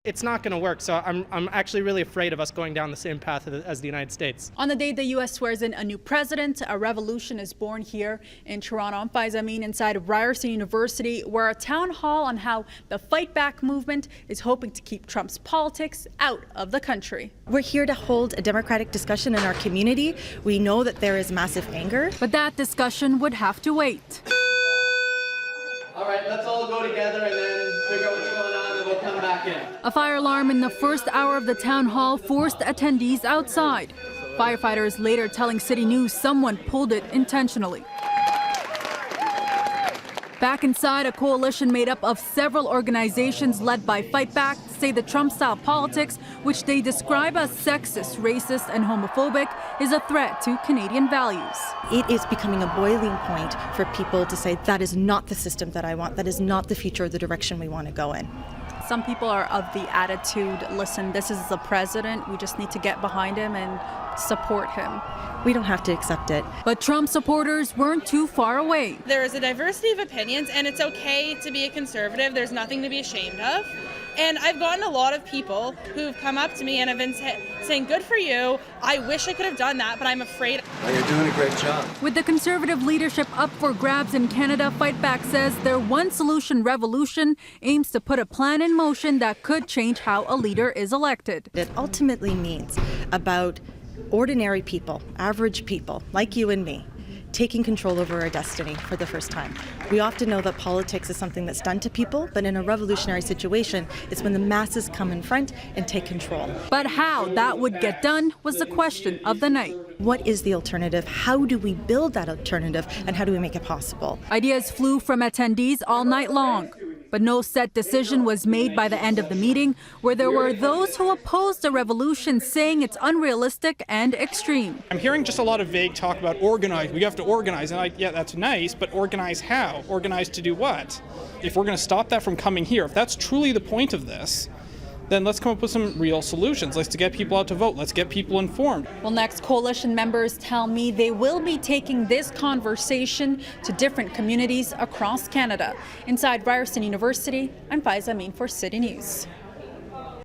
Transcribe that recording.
It's not going to work, so I'm actually really afraid of us going down the same path as the United States. On the day the U.S. swears in a new president, a revolution is born here in Toronto. I'm Faiza Amin inside of Ryerson University, where a town hall on how the Fight Back movement is hoping to keep Trump's politics out of the country. We're here to hold a democratic discussion in our community. We know that there is massive anger. But that discussion would have to wait. All right, let's all go together and then figure out what's going on, and we'll come back in. A fire alarm in the first hour of the town hall forced attendees outside. Firefighters later telling CityNews someone pulled it intentionally. Back inside, a coalition made up of several organizations led by Fight Back say the Trump-style politics, which they describe as sexist, racist, and homophobic, is a threat to Canadian values. It is becoming a boiling point for people to say that is not the system that I want, that is not the future or the direction we want to go in. Some people are of the attitude, listen, this is the president, we just need to get behind him and support him. We don't have to accept it. But Trump supporters weren't too far away. There is a diversity of opinions, and it's okay to be a conservative. There's nothing to be ashamed of. And I've gotten a lot of people who've come up to me and have been saying, good for you, I wish I could have done that, but I'm afraid. Well, you're doing a great job. With the Conservative leadership up for grabs in Canada, Fight Back says their one solution revolution aims to put a plan in motion that could change how a leader is elected. It ultimately means about ordinary people, average people, like you and me, taking control over our destiny for the first time. We often know that politics is something that's done to people, but in a revolutionary situation, it's when the masses come in front and take control. But how that would get done was the question of the night. What is the alternative? How do we build that alternative, and how do we make it possible? Ideas flew from attendees all night long. But no set decision was made by the end of the meeting, where there were those who opposed the revolution, saying it's unrealistic and extreme. I'm hearing just a lot of vague talk about organize. We have to organize. And yeah, that's nice, but organize how? Organize to do what? If we're going to stop that from coming here, if that's truly the point of this, then let's come up with some real solutions. Let's get people out to vote. Let's get people informed. Well, next, coalition members tell me they will be taking this conversation to different communities across Canada. Inside Ryerson University, I'm Faiza Amin for CityNews.